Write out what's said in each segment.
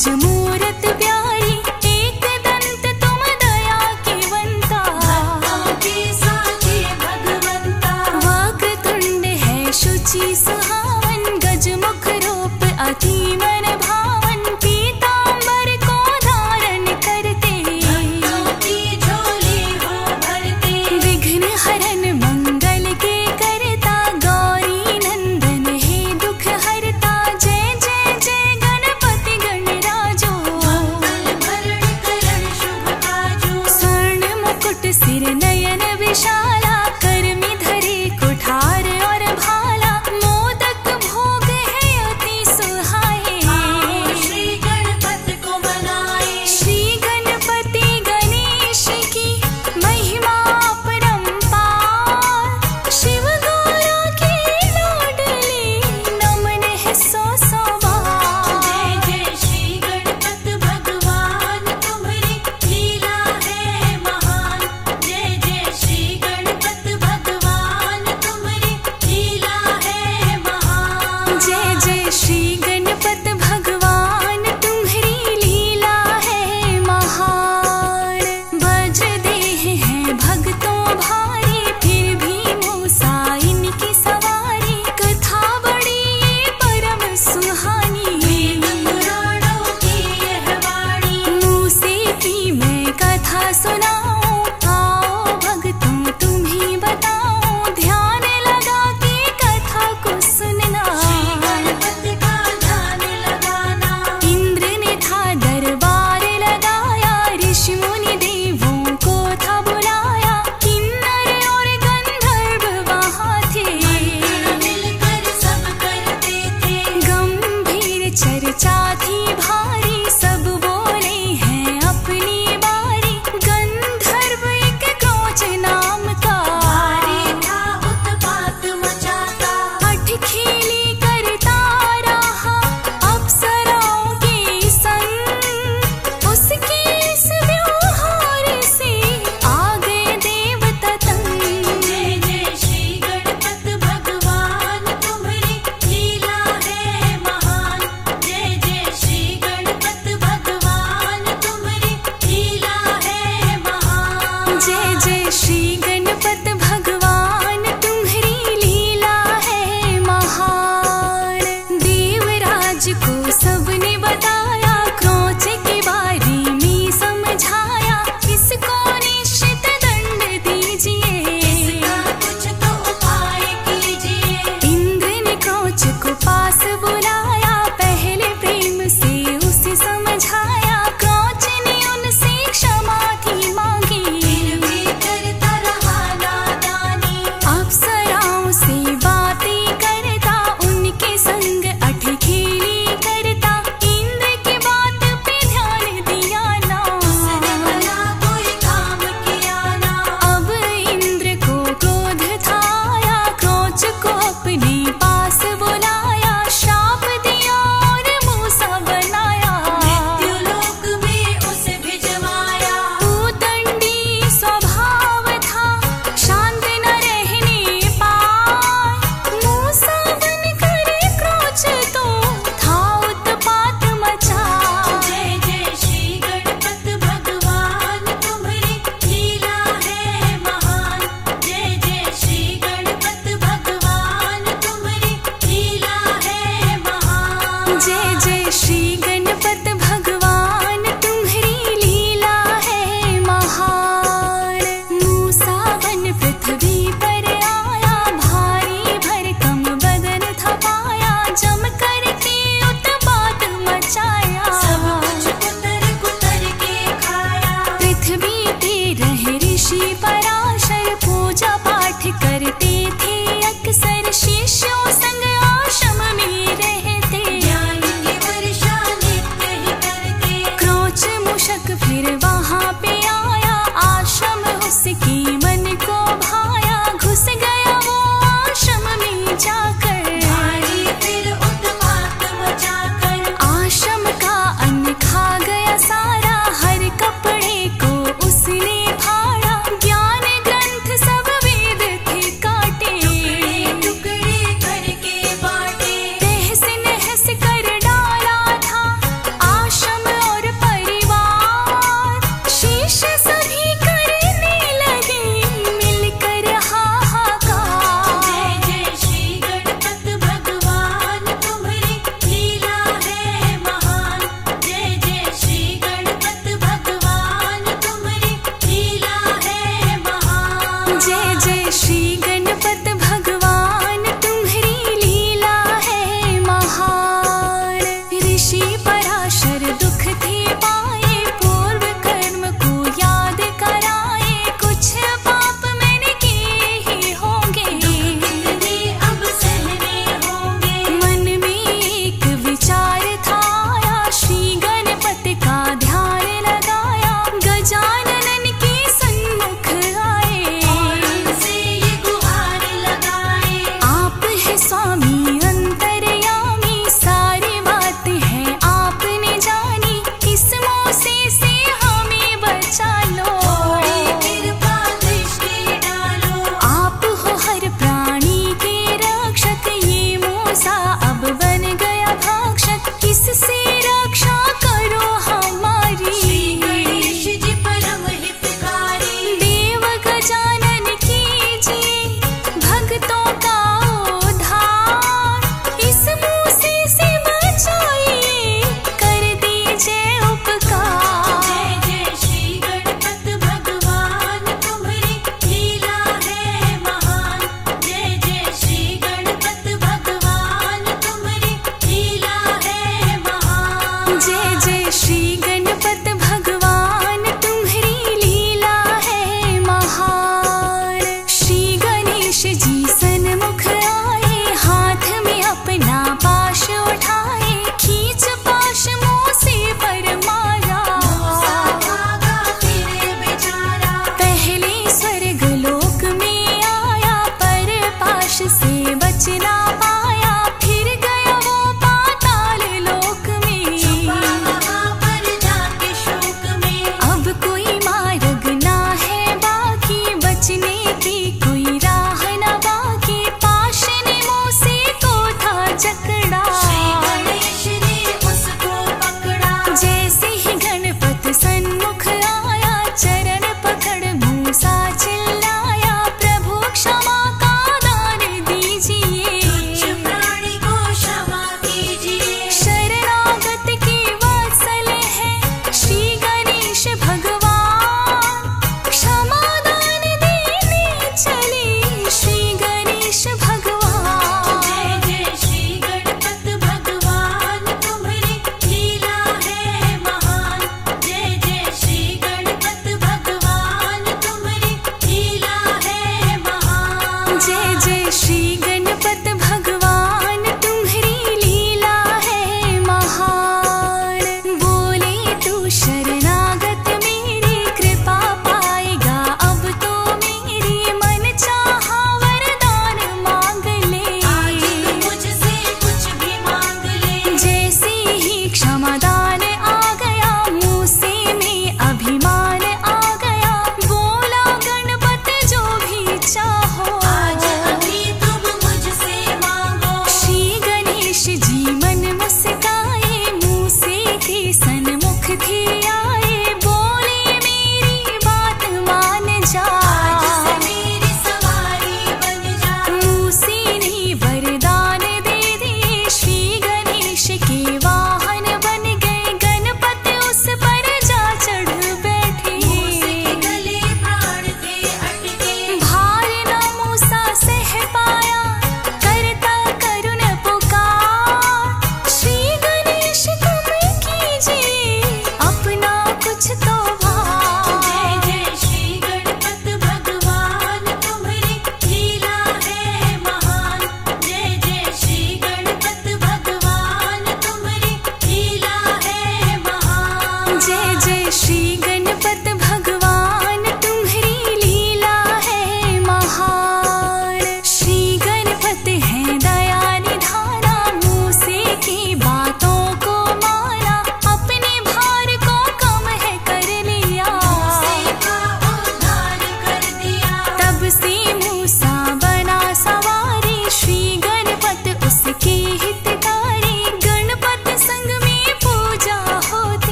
निज मूरत प्यारी, एक दंत तुम दया की बनता। भक्तों के साचे भगवंता, वक्रतुंड है शुचि सुहावन, गजमुख रूप अति मन भावन, पीतांबर को धारण करते। भक्तों की झोली हो भरते, विघ्न हरन मंगल के करता, गौरी नंदन हे दुख हरता। जय जय जय गणपति गणराजो, मंगल भरण करण शुभ काजो। स्वर्ण मुकुट सिर नयन विशाला, करमी धरे कुठार और भाला, मोदक भोग है अति सुहाए। आओ श्री गणपति को मनाए, श्री गणपति गणेश की महिमा अपरंपार, शिव गौरा की लाडली नमन है सौ सौ बार। जय जय श्री गणपति भगवान, तुम्हारी लीला है महान। जय जय श्री गणपति भगवान, तुम्हारी लीला है महान। जय जय श्री गणपति भगवान, तुम्हारी लीला है महान। वज्रदेह है भक्तों भारी, फिर भी मूसा इनकी सवारी, कथा बड़ी ये परम सुहानी। वेद पुराणों की यह वाणी, मूसे की मैं कथा सुनाऊं, आओ भक्तों तुम ही बताओ, ध्यान लगा के कथा को सुनना। श्री गणपति का ध्यान लगाना, इंद्र ने था दरबार लगाया, ऋषि मुनि देवों को था बुलाया, किन्नर और गंधर्व वहाँ थे। मिलकर सब करते थे, गंभीर चर्चा थी भारी, सब बोले हैं अपनी बारी। गंधर्व एक क्रोच नाम का, भारी था उत्पात मचाता। अठखेली करता रहा अप्सराओं के संग, उसके इस व्यवहार से आ गए देवता तंग। जय जय श्री गणपति भगवान, तुम्हारी लीला है महान। जय जय श्री गणपति भगवान, तुम्हारी लीला है महान। जय जय श्री गणपति भगवान, तुम्हारी लीला है महान। देवराज को सबने बताया, क्रोच के बारे में समझाया, इसको निश्चित दंड दीजिए। इसका कुछ तो उपाय कीजिए। इंद्र ने क्रोच को पास बुलाया, पहले प्रेम से उसे समझाया, क्रोच ने उनसे क्षमा थी मांगी। फिर भी करता रहा नादानी, अप्सराओं से बातें करता, उनके संग अठखेली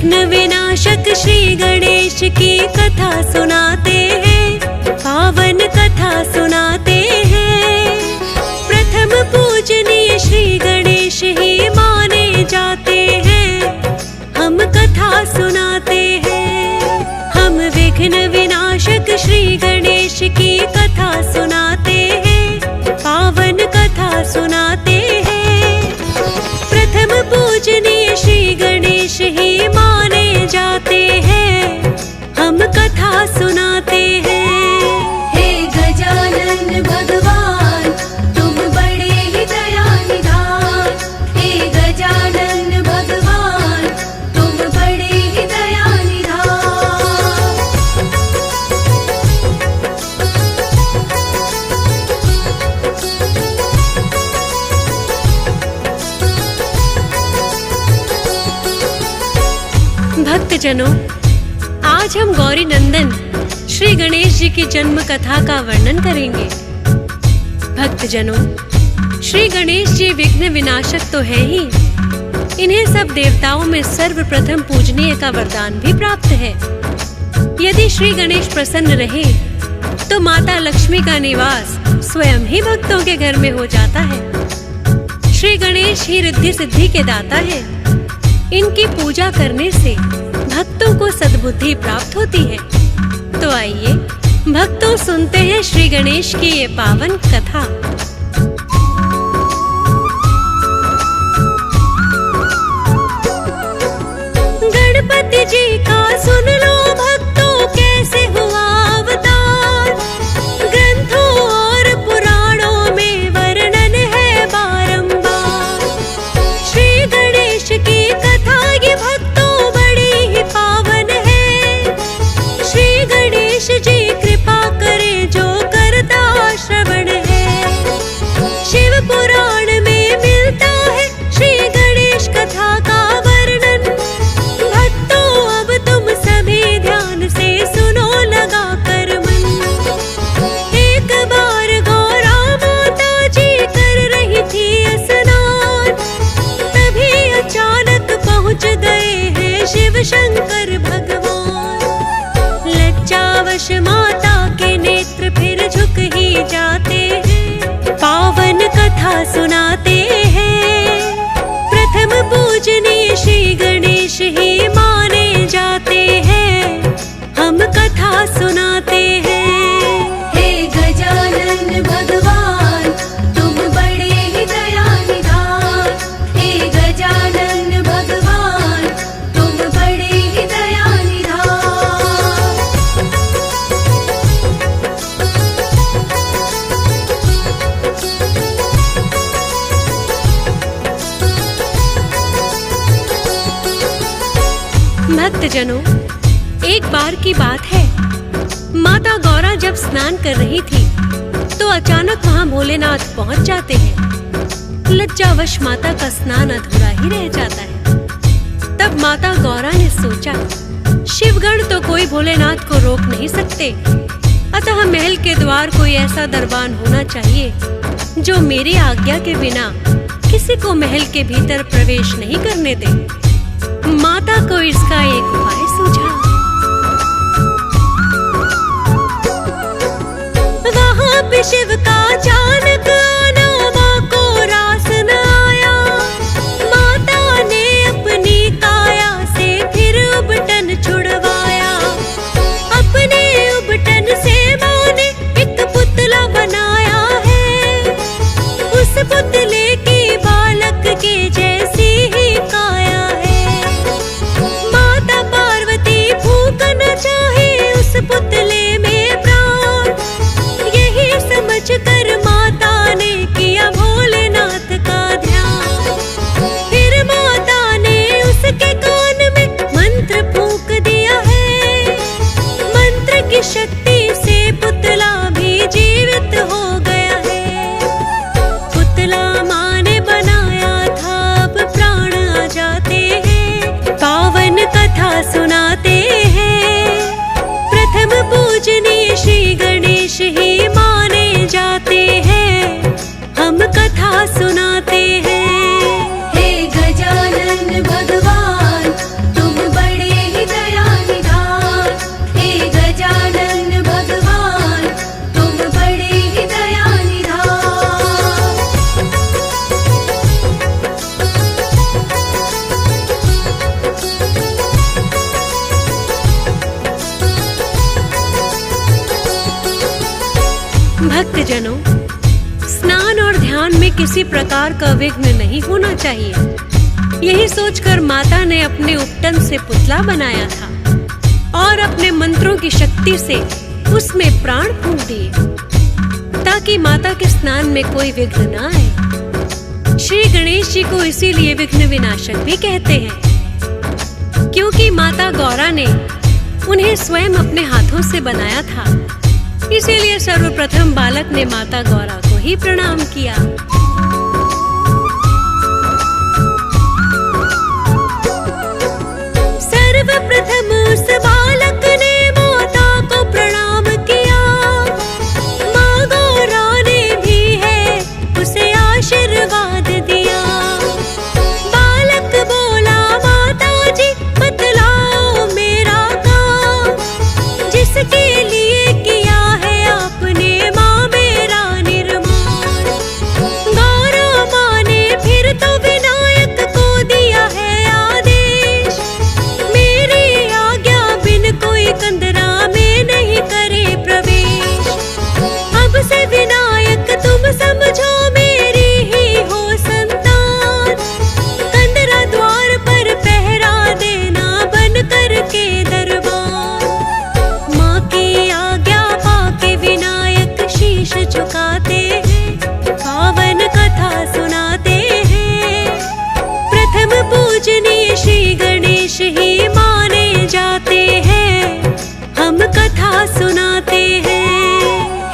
विघ्न विनाशक श्री गणेश की कथा सुनाते हैं, पावन कथा सुनाते हैं। प्रथम पूजनीय श्री गणेश ही माने जाते हैं, हम कथा सुनाते हैं। हम विघ्न विनाशक श्री गणेश की कथा सुनाते हैं, पावन कथा सुनाते हैं। प्रथम पूजनीय श्री गणेश ही माने जाते हैं, हम कथा सुनाते हैं। हे गजानन भगवान तुम बड़े ही दया निधान। हे गजानन भगवान तुम बड़े ही दया निधान। भक्तजनों, आज हम गौरी नंदन श्री गणेश जी की जन्म कथा का वर्णन करेंगे। भक्तजनों, श्री गणेश जी विघ्न विनाशक तो है ही, इन्हें सब देवताओं में सर्वप्रथम पूजनीय का वरदान भी प्राप्त है। यदि श्री गणेश प्रसन्न रहे तो माता लक्ष्मी का निवास स्वयं ही भक्तों के घर में हो जाता है। श्री गणेश ही रिद्धि सिद्धि के दाता है। इनकी पूजा करने से भक्तों को सद्बुद्धि प्राप्त होती है। तो आइए भक्तों सुनते हैं श्री गणेश की ये पावन कथा। गणपति जी का सुन लो भक्तों कैसे हुआ अवतार। ग्रंथों और पुराणों में वर्णन है बारंबार। श्री गणेश की कथा ये भक्तों बड़ी ही पावन है। श्री गणेश जी कृपा करे जो करता श्रवण है। शिव पुराण में मिलता है श्री गणेश कथा का वर्णन। भक्तों अब तुम सभी ध्यान से सुनो लगा कर मन। एक बार गौरा माता जी कर रही थी स्नान, तभी अचानक पहुंच गए हैं शिव शंकर भगवान। लज्जावश माता के नेत्र फिर झुक ही जाते हैं, पावन कथा सुनाते हैं। प्रथम पूजनीय श्री गणेश ही माने जाते हैं, हम कथा सुनाते हैं। हे गजानन भगवान तुम बड़े ही दया निधान। हे गजानन भगवान तुम बड़े ही दया निधान। भक्तजनों, एक बार की बात है, माता गौरा जब स्नान कर रही थी तो अचानक वहां भोलेनाथ पहुंच जाते हैं। लज्जावश माता का स्नान अधूरा ही रह जाता है। तब माता गौरा ने सोचा, शिवगण तो कोई भोलेनाथ को रोक नहीं सकते, अतः महल के द्वार कोई ऐसा दरबान होना चाहिए जो मेरी आज्ञा के बिना किसी को महल के भीतर प्रवेश नहीं करने दे। माता को इसका एक उपाय सूझा। वहां पे शिव का अचानक आना मां को रास न आया। माता ने अपनी काया से फिर उबटन छुड़वाया। अपने उबटन से मां ने एक पुतला बनाया है। उस पुतले की बालक के जैसी ही काया है। माता पार्वती फूंकना चाहे उस पुतले में प्राण। यही समझ कर माता ने किया भोलेनाथ का ध्यान। फिर माता ने उसके कान में मंत्र फूंक दिया है। मंत्र की शक्ति से पुतला भी जीवित हो गया है। पुतला मां ने बनाया था, अब प्राण आ जाते हैं, पावन कथा सुनाते हैं। प्रथम पूजनीय श्री गणेश ही माने जाते हैं, हम कथा सुनाते हैं। हे गजानन भगवान तुम बड़े भक्तजनों, स्नान और ध्यान में किसी प्रकार का विघ्न नहीं होना चाहिए। यही सोचकर माता ने अपने उपटन से पुतला बनाया था और अपने मंत्रों की शक्ति से उसमें प्राण फूंक दिए, ताकि माता के स्नान में कोई विघ्न न आए। श्री गणेश जी को इसीलिए विघ्न विनाशक भी कहते हैं, क्योंकि माता गौरा ने उन्हें स्वयं अपने हाथों से बनाया था। इसीलिए सर्वप्रथम बालक ने माता गौरा को ही प्रणाम किया। सर्वप्रथम उस बालक ने माता को प्रणाम किया। माँ गौरा ने भी है उसे आशीर्वाद दिया। बालक बोला, माता जी बतलाओ मेरा काम, जिसके लिए किया है आपने माँ मेरा निर्माण। गौरा माँ ने फिर तो विनायक को दिया है आदेश, मेरी आज्ञा बिन कोई कंदरा में नहीं करे प्रवेश। अब से विनायक तुम समझो मेरी ही हो संतान, कंदरा द्वार पर पहरा देना बन करके दरबार। माँ की आज्ञा पाके विनायक शीश झुकाते हैं, पावन कथा सुनाते हैं। प्रथम पूजनीय श्री गणेश ही माने जाते हैं, हम कथा सुनाते हैं।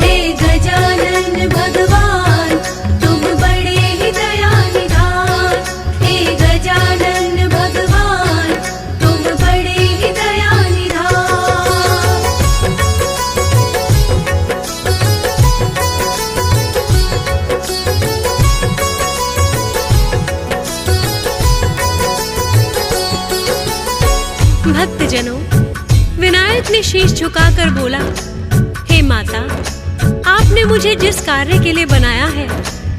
हे गजानन भगवान, तुम बड़े ही दया निधान। हे गजानन भगवान, तुम बड़े ही दया निधान। भक्तजनों, विनायक ने शीश झुकाकर बोला, हे माता, आपने मुझे जिस कार्य के लिए बनाया है,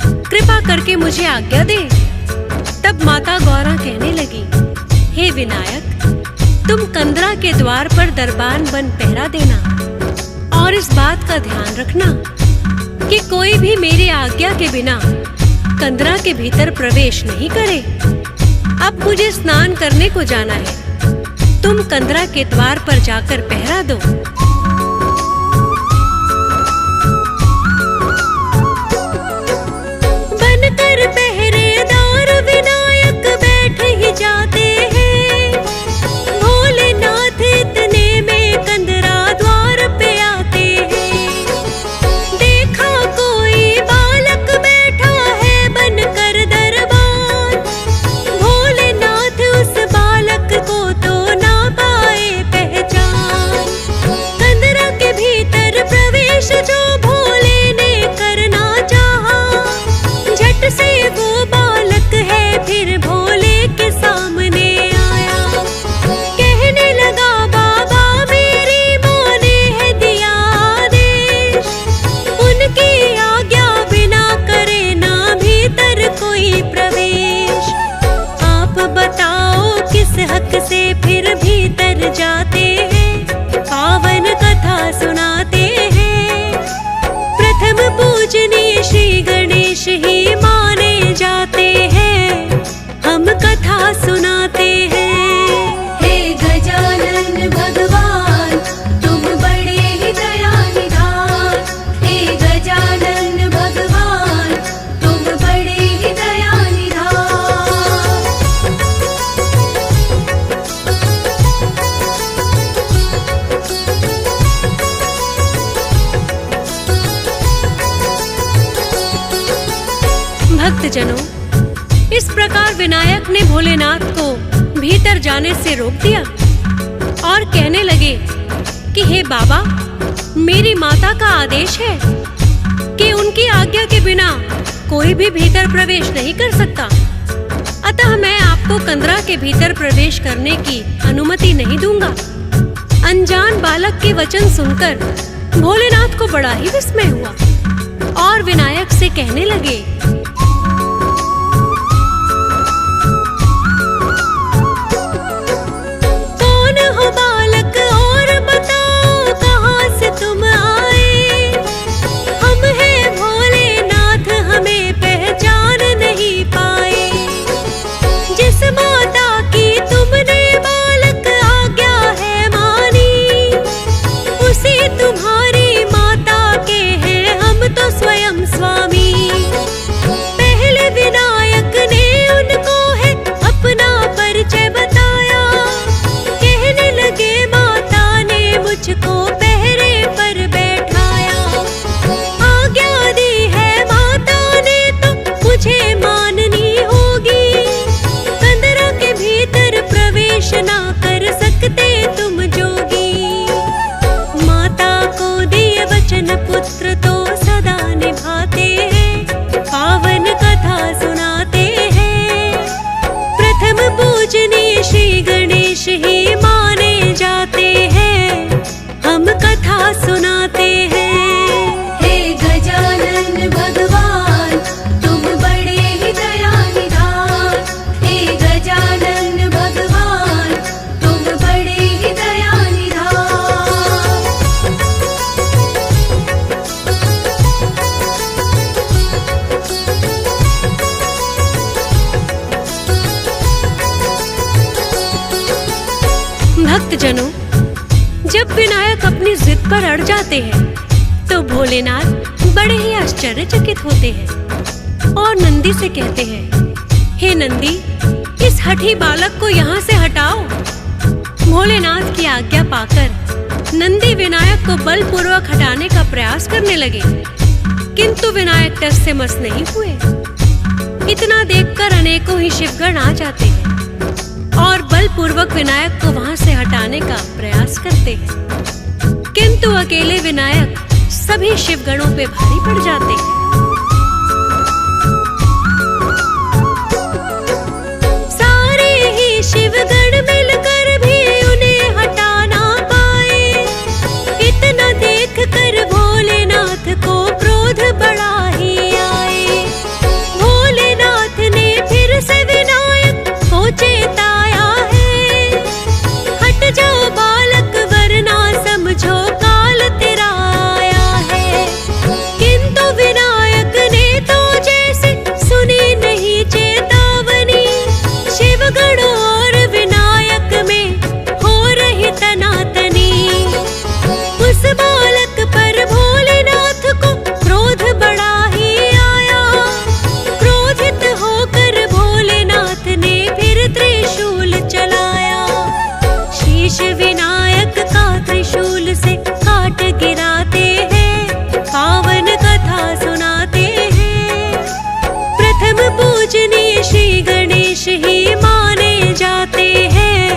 कृपा करके मुझे आज्ञा दे। तब माता गौरा कहने लगी, हे विनायक, तुम कंदरा के द्वार पर दरबान बन पहरा देना और इस बात का ध्यान रखना कि कोई भी मेरी आज्ञा के बिना कंदरा के भीतर प्रवेश नहीं करे। अब मुझे स्नान करने को जाना है, तुम कंदरा के द्वार पर जाकर पहरा दो। बनकर पहरेदार विनायक बैठ ही जाते हैं। भोलेनाथ इतने में कंदरा द्वार पे आते हैं। देखा कोई बालक बैठा है बनकर दरबान। भोलेनाथ उस बालक को तो ना पाए पहचान। कंदरा के भीतर प्रवेश जो भोले ने करना चाहा, झट से वो बालक है फिर भोले के सामने आया। कहने लगा, बाबा मेरी माँ ने है दिया आदेश, उनकी आज्ञा बिना करे ना भीतर कोई प्रवेश। आप बताओ किस हक से फिर भीतर जाते हैं, पावन कथा सुनाते हैं। प्रथम पूजनीय श्री गणेश ही माने जाते हैं, हम कथा सुनाते हैं। हे गजानन भगवान, तुम बड़े ही दया निधान। हे गजानन भगवान, तुम बड़े ही दया निधान। भक्तजनों, इस प्रकार विनायक ने भोलेनाथ को भीतर जाने से रोक दिया और कहने लगे कि हे बाबा, मेरी माता का आदेश है कि उनकी आज्ञा के बिना कोई भी भीतर प्रवेश नहीं कर सकता। अतः मैं आपको कंदरा के भीतर प्रवेश करने की अनुमति नहीं दूंगा। अनजान बालक के वचन सुनकर भोलेनाथ को बड़ा ही विस्मय हुआ और विनायक से कहने लगे, कौन हो बालक और बताओ कहाँ से तुम आए। हम हैं भक्तजनों, जब विनायक अपनी जिद पर अड़ जाते हैं तो भोलेनाथ बड़े ही आश्चर्यचकित होते हैं और नंदी से कहते हैं, हे नंदी, इस हठी बालक को यहाँ से हटाओ। भोलेनाथ की आज्ञा पाकर नंदी विनायक को बलपूर्वक हटाने का प्रयास करने लगे, किंतु विनायक टस से मस नहीं हुए। इतना देखकर अनेकों ही शिवगण आ जाते हैं और बलपूर्वक विनायक को वहां से हटाने का प्रयास करते हैं, किंतु अकेले विनायक सभी शिवगणों पे भारी पड़ जाते हैं। सारे ही शिवगण मिलकर भी उन्हें हटा ना पाए। इतना देखकर भोलेनाथ को क्रोध बड़ा ही आए। भोलेनाथ ने फिर से विनायक को चेताया है, हट जाओ बालक वरना समझो काल तेरा आया है। किंतु विनायक ने तो जैसे सुनी नहीं चेतावनी। शिवगण और विनायक में हो रही तनातनी। उस बालक पर भोलेनाथ को क्रोध बड़ा ही आया। क्रोधित होकर भोलेनाथ ने फिर त्रिशूल चलाया। शीश विनायक का त्रिशूल से काट गिराते हैं, पावन कथा सुनाते हैं। प्रथम पूजनीय श्री गणेश ही माने जाते हैं,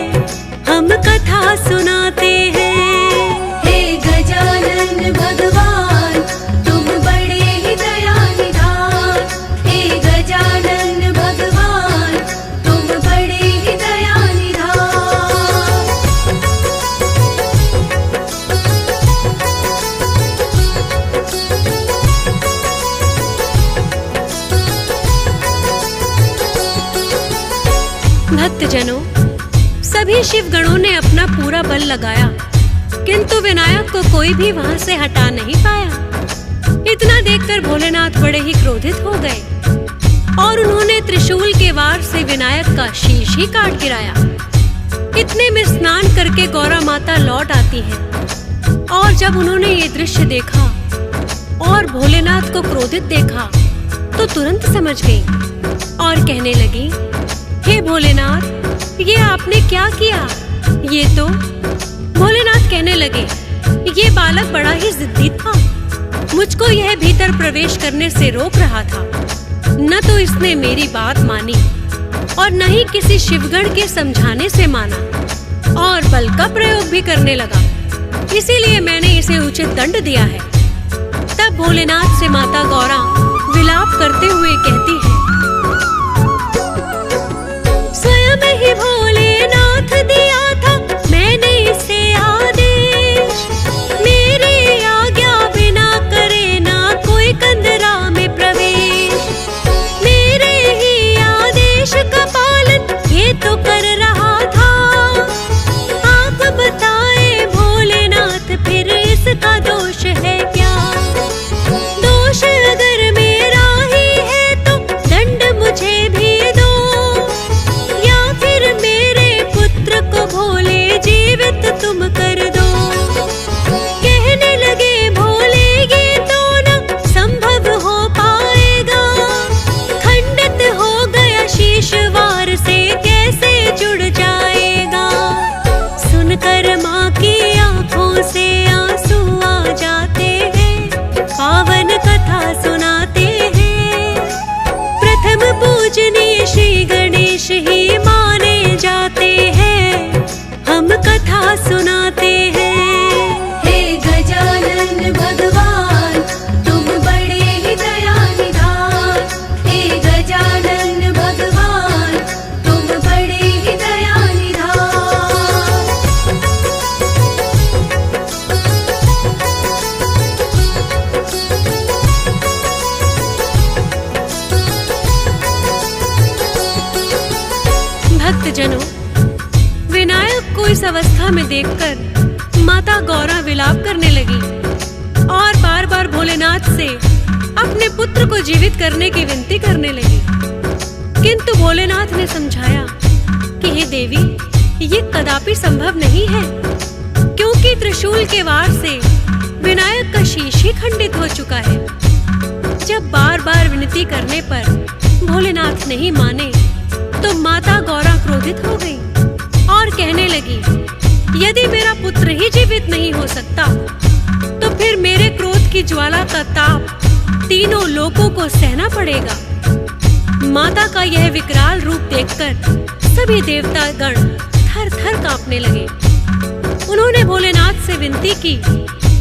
हम कथा सुनाते हैं। हे गजानन भगवान, तुम बड़े ही दया निधान। हे गजानन भगवान, तुम बड़े ही दया निधान। भक्तजनों, सभी शिवगणों ने अपना पूरा बल लगाया, किंतु विनायक को कोई भी वहां से हटा नहीं पाया। इतना देखकर भोलेनाथ बड़े ही क्रोधित हो गए और उन्होंने त्रिशूल के वार से विनायक का शीश ही काट गिराया। इतने में स्नान करके गौरा माता लौट आती हैं और जब उन्होंने ये दृश्य देखा और भोलेनाथ को क्रोधित देखा तो तुरंत समझ गई और कहने लगी, हे भोलेनाथ, ये आपने क्या किया? ये तो भोलेनाथ कहने लगे, ये बालक बड़ा ही जिद्दी था। मुझको यह भीतर प्रवेश करने से रोक रहा था। न तो इसने मेरी बात मानी और न ही किसी शिवगण के समझाने से माना और बल का प्रयोग भी करने लगा। इसीलिए मैंने इसे उचित दंड दिया है। तब भोलेनाथ से माता गौरा विलाप करते हुए कहती है, स्वयं ही भोलेनाथ दिया था मैंने इसे आदेश। मेरी आज्ञा बिना करे ना कोई कंदरा में प्रवेश। मेरे ही आदेश का पालन ये तो कर रहा था। आप बताएं भोलेनाथ, फिर इसका दोष है क्या? दोष अगर मेरा ही है तो दंड मुझे भी दो, या फिर मेरे पुत्र को भोले जीवित तुम कर दो। कहने लगे भोले ये तो न संभव हो पाएगा। खंडित हो गया शीश वार से कैसे जुड़ जाएगा। सुनकर माँ की आंखों से आंसू आ जाते हैं, पावन कथा सुनाते हैं। प्रथम पूजनीय श्री गणेश ही माने जाते हैं, हम कथा सुनाते हैं। हे गजानन भगवान, तुम बड़े ही दया निधान। हे गजानन भगवान, तुम बड़े ही दया निधान। भक्तजनों, विनायक को इस अवस्था में देखकर माता गौरा विलाप करने लगी और बार बार भोलेनाथ से अपने पुत्र को जीवित करने की विनती करने लगी। किंतु भोलेनाथ ने समझाया कि हे देवी, ये कदापि संभव नहीं है, क्योंकि त्रिशूल के वार से विनायक का शीश ही खंडित हो चुका है। जब बार बार विनती करने पर भोलेनाथ नहीं माने तो माता गौरा क्रोधित हो गई और कहने लगी, यदि मेरा पुत्र ही जीवित नहीं हो सकता तो फिर मेरे क्रोध की ज्वाला का ताप तीनों लोकों को सहना पड़ेगा। माता का यह विकराल रूप देखकर सभी देवता गण थर थर कांपने लगे। उन्होंने भोलेनाथ से विनती की,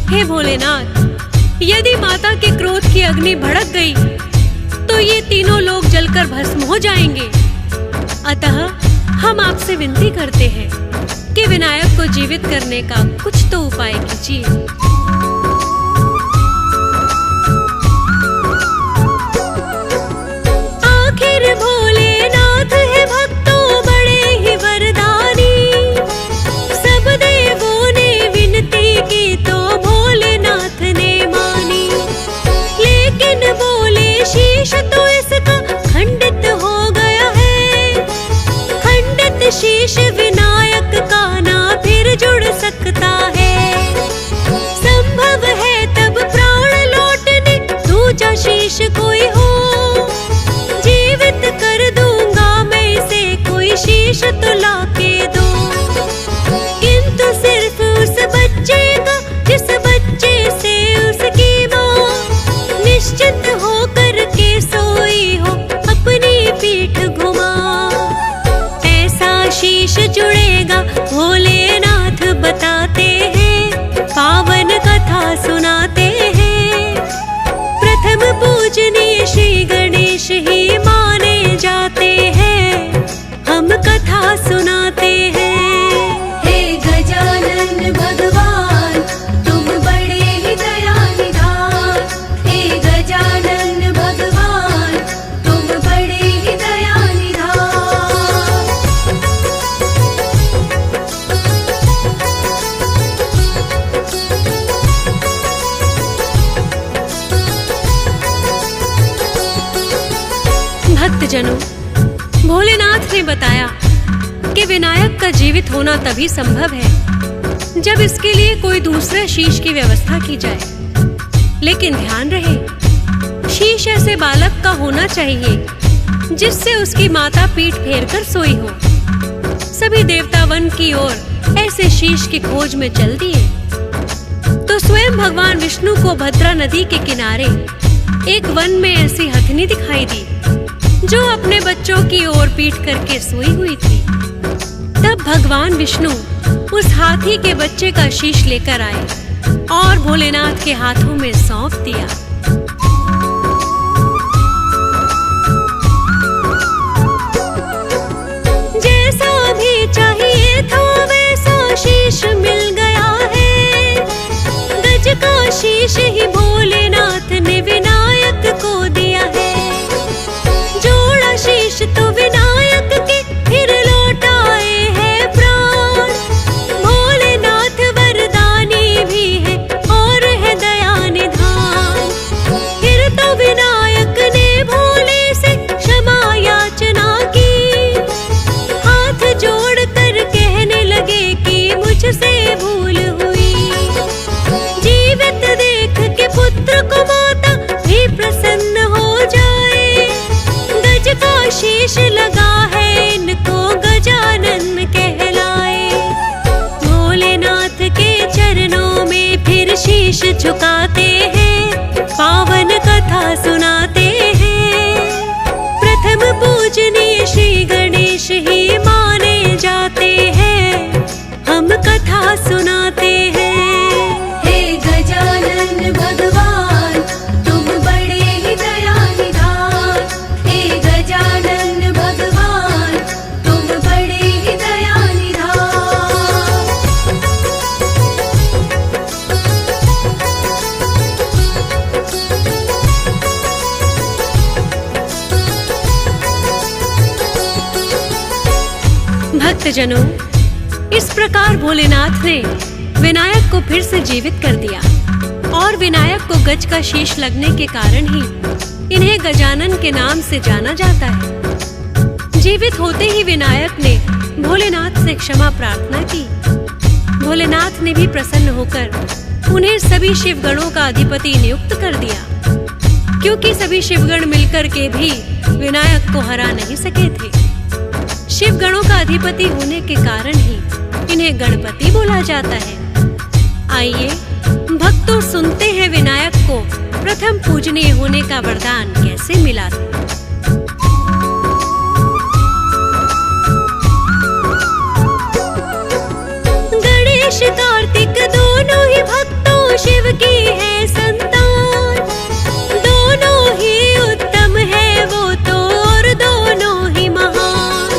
हे भोलेनाथ, यदि माता के क्रोध की अग्नि भड़क गई तो ये तीनों लोग जलकर भस्म हो जाएंगे। अतः हम आपसे विनती करते हैं कि विनायक को जीवित करने का कुछ तो उपाय कीजिए। आखिर भोलेनाथ है भक्तों बड़े ही वरदानी, सब देवों ने विनती की तो भोलेनाथ ने मानी, लेकिन बोले शीश तो इसका खंडित हो गया है। खंडित शीश विनायक का ना फिर जुड़ सकता है। संभव है तब प्राण लौटने दूजा शीश कोई हो, जीवित कर दूंगा मैं इसे कोई शीश तो लाके दो। किंतु सिर्फ उस बच्चे का जिस बच्चे से उसकी माँ निश्चित होकर के सोई हो अपनी पीठ घुमा। ऐसा शीश जुड़ेगा भोलेनाथ बताते हैं, पावन कथा सुनाते हैं। प्रथम पूजनीय श्री गणेश ही माने जाते हैं, हम कथा सुनाते हैं। हे गजानन भगवान तुम बड़े ही दयानिधान। हे गजानन भगवान तुम बड़े ही दयानिधान। भक्तजनों, भोलेनाथ ने बताया कि विनायक का जीवित होना तभी संभव है जब इसके लिए कोई दूसरा शीश की व्यवस्था की जाए। लेकिन ध्यान रहे, शीश ऐसे बालक का होना चाहिए जिससे उसकी माता पीठ फेर कर सोई हो। सभी देवता वन की ओर ऐसे शीश की खोज में चल दिए तो स्वयं भगवान विष्णु को भद्रा नदी के किनारे एक वन में ऐसी हथनी दिखाई दी जो अपने बच्चों की ओर पीठ करके सोई हुई थी। तब भगवान विष्णु उस हाथी के बच्चे का शीश लेकर आए और भोलेनाथ के हाथों में सौंप दिया। जैसा भी चाहिए था वैसा शीश मिल गया है। गज का शीश ही भोलेनाथ ने विनायक को दिया है। जोड़ा शीश तो विनायक के फिर लौटाए हैं प्राण। भोलेनाथ वरदानी भी है और है दयानिधान। फिर तो विनायक ने भोले से क्षमा याचना की, हाथ जोड़ कर कहने लगे कि मुझसे भूल हुई। जीवित देख के पुत्र को माता भी प्रसन्न हो जाए। गज का शीश लगा है इनको गजानन कहलाए। भोलेनाथ के चरणों में फिर शीश झुकाते हैं, पावन कथा सुनाते हैं। प्रथम पूजनीय श्री गणेश ही माने जाते हैं, हम कथा सुनाते हैं। हे गजानन भगवान तुम बड़े ही दयानिधान। हे गजानन भगवान तुम बड़े ही दयानिधान। भक्तजनों, इस प्रकार भोलेनाथ ने विनायक को फिर से जीवित कर दिया और विनायक को गज का शीश लगने के कारण ही इन्हें गजानन के नाम से जाना जाता है। जीवित होते ही विनायक ने भोलेनाथ से क्षमा प्रार्थना की। भोलेनाथ ने भी प्रसन्न होकर उन्हें सभी शिवगणों का अधिपति नियुक्त कर दिया, क्योंकि सभी शिवगण मिलकर के भी विनायक को हरा नहीं सके थे। शिवगणों का अधिपति होने के कारण ही इन्हें गणपति बोला जाता है। आइए भक्तों सुनते हैं विनायक को प्रथम पूजनीय होने का वरदान कैसे मिला। गणेश कार्तिक दोनों ही भक्तों शिव की है संतान, दोनों ही उत्तम है वो तो और दोनों ही महान।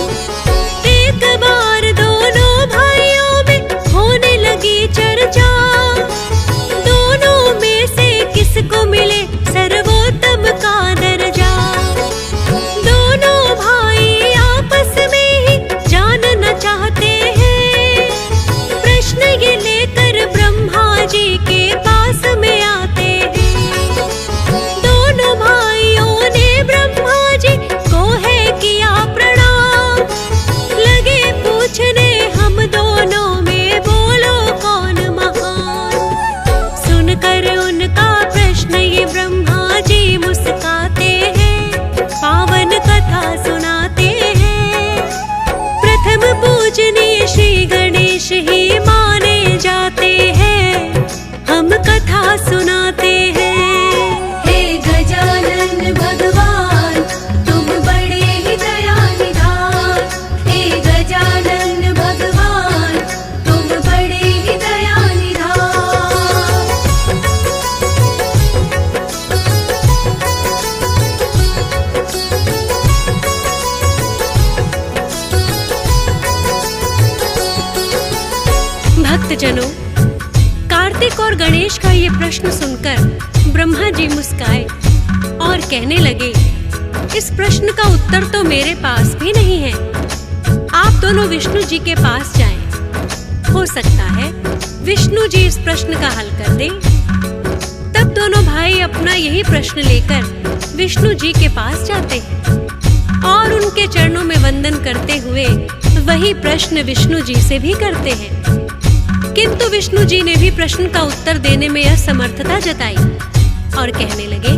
एक बार दोनों भाइयों में होने लगी चर्चा, दोनों में से किसको मिले सर्वोत्तम का दर्जा। दोनों भाई आपस में ही जानना चाहते हैं, प्रश्न ये लेकर ब्रह्मा जी के पास में आते हैं। दोनों भाइयों ने ब्रह्मा जी को है किया प्रणाम, लगे पूछने हम दोनों में बोलो कौन महान। सुनकर उनका प्रश्न ये ब्रह्मा जी मुस्काते हैं, पावन कथा सुनाते हैं। प्रथम पूजनीय श्री गणेश ही माने जाते हैं, हम कथा सुनाते हैं। हे गजानन भगवान तुम बड़े ही दयानिधान, हे गजानन भगवान तुम बड़े ही दयानिधान। भक्तजनों, कार्तिक और गणेश का ये प्रश्न सुनकर ब्रह्मा जी मुस्काए और कहने लगे, इस प्रश्न का उत्तर तो मेरे पास भी नहीं है। आप दोनों विष्णु जी के पास जाएं। हो सकता है विष्णु जी इस प्रश्न का हल कर दें। तब दोनों भाई अपना यही प्रश्न लेकर विष्णु जी के पास जाते हैं और उनके चरणों में वंदन करते हुए वही प्रश्न विष्णु जी से भी करते हैं। किंतु विष्णु जी ने भी प्रश्न का उत्तर देने में असमर्थता जताई और कहने लगे,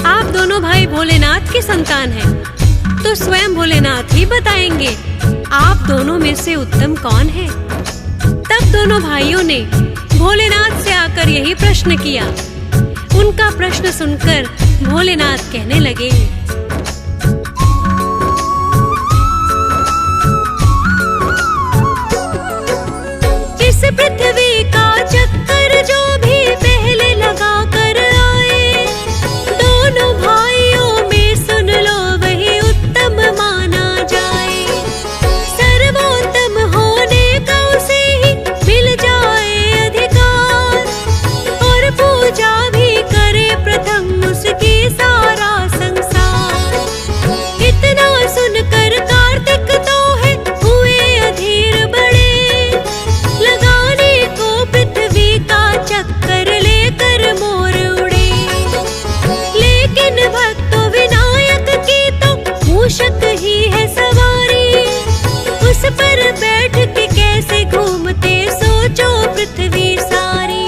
आप दोनों भाई भोलेनाथ की संतान हैं, तो स्वयं भोलेनाथ ही बताएंगे आप दोनों में से उत्तम कौन है। तब दोनों भाइयों ने भोलेनाथ से आकर यही प्रश्न किया। उनका प्रश्न सुनकर भोलेनाथ कहने लगे, इस पृथ्वी का चक्कर जो भी पहले लगा कर आए, दोनों भाइयों में सुन लो वही उत्तम माना जाए। सर्वोत्तम होने का उसे ही मिल जाए अधिकार, और पूजा भी करे प्रथम उसकी सारा संसार। इतना सुनकर कार्तिक तो है हुए अधीर बड़े, लगाने को पृथ्वी का चक्कर लेकर मोर उड़े। लेकिन भक्तों विनायक की तो मूषक ही है सवारी, उस पर बैठ के कैसे घूमते सोचो पृथ्वी सारी।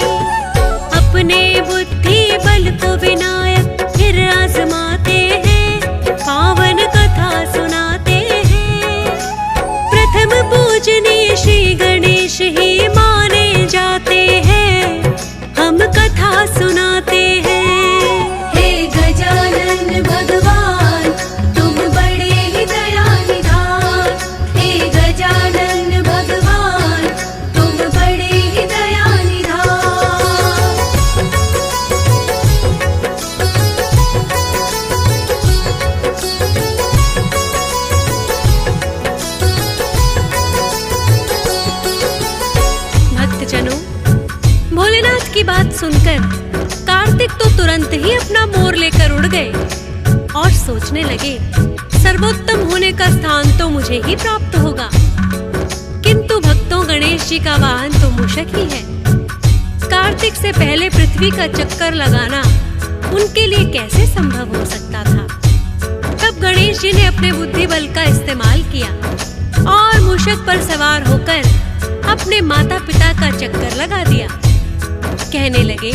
अपने बुद्धि बल को विनायक फिर आजमाते हैं, पावन कथा सुनाते हैं। प्रथम पूजनीय श्री गणेश ही माने जाते हैं, हम कथा सुनाते हैं। हे गजानन भगवान तुम बड़े ही दयानिधान, हे गजानन भगवान तुम बड़े ही दयानिधान। भक्तजनों, भोलेनाथ की बात सुनकर कार्तिक तो तुरंत ही अपना मोर लेकर उड़ गए और सोचने लगे, सर्वोत्तम होने का स्थान तो मुझे ही प्राप्त होगा। किंतु भक्तों, गणेश जी का वाहन तो मूषक ही है। कार्तिक से पहले पृथ्वी का चक्कर लगाना उनके लिए कैसे संभव हो सकता था। तब गणेश जी ने अपने बुद्धि बल का इस्तेमाल किया और मूषक पर सवार होकर अपने माता पिता का चक्कर लगा दिया। कहने लगे,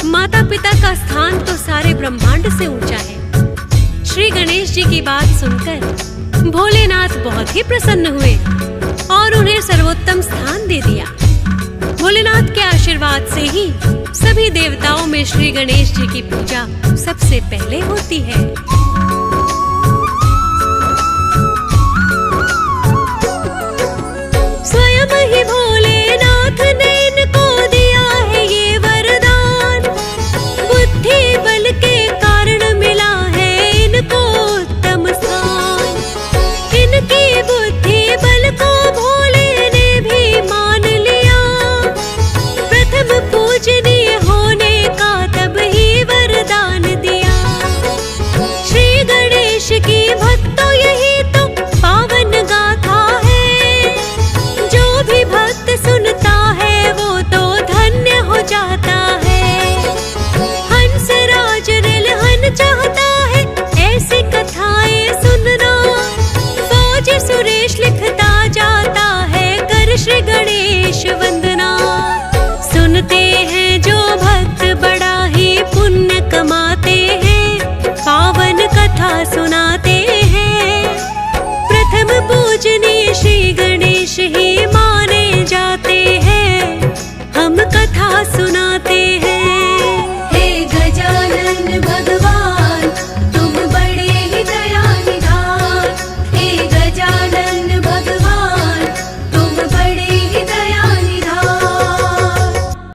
माता पिता का स्थान तो सारे ब्रह्मांड से ऊंचा है। श्री गणेश जी की बात सुनकर भोलेनाथ बहुत ही प्रसन्न हुए और उन्हें सर्वोत्तम स्थान दे दिया। भोलेनाथ के आशीर्वाद से ही सभी देवताओं में श्री गणेश जी की पूजा सबसे पहले होती है। स्वयं ही भोलेनाथ ने इनको दिया है ये वरदान। बुद्धि बल के कारण मिला है इनको उत्तम स्थान। इनकी बुद्धि बल को भोले ने भी मान लिया। प्रथम पूजनीय होने का तब ही वरदान दिया। श्री गणेश की भक्तों यही तो पावन गाथा है। जो भी भक्त सुनता है वो तो धन्य हो जाता है। हंस राज रिलहन चाहता है ऐसी कथाएं सुनना। फौज सुरेश लिखता जाता है कर श्री गणेश वंदना। सुनते हैं जो भक्त बड़ा ही पुण्य कमाते हैं। पावन कथा सुनाते हैं। प्रथम पूजनीय श्री गणेश ही माने जाते हैं। हम कथा सुनाते हैं। हे गजानन भगवान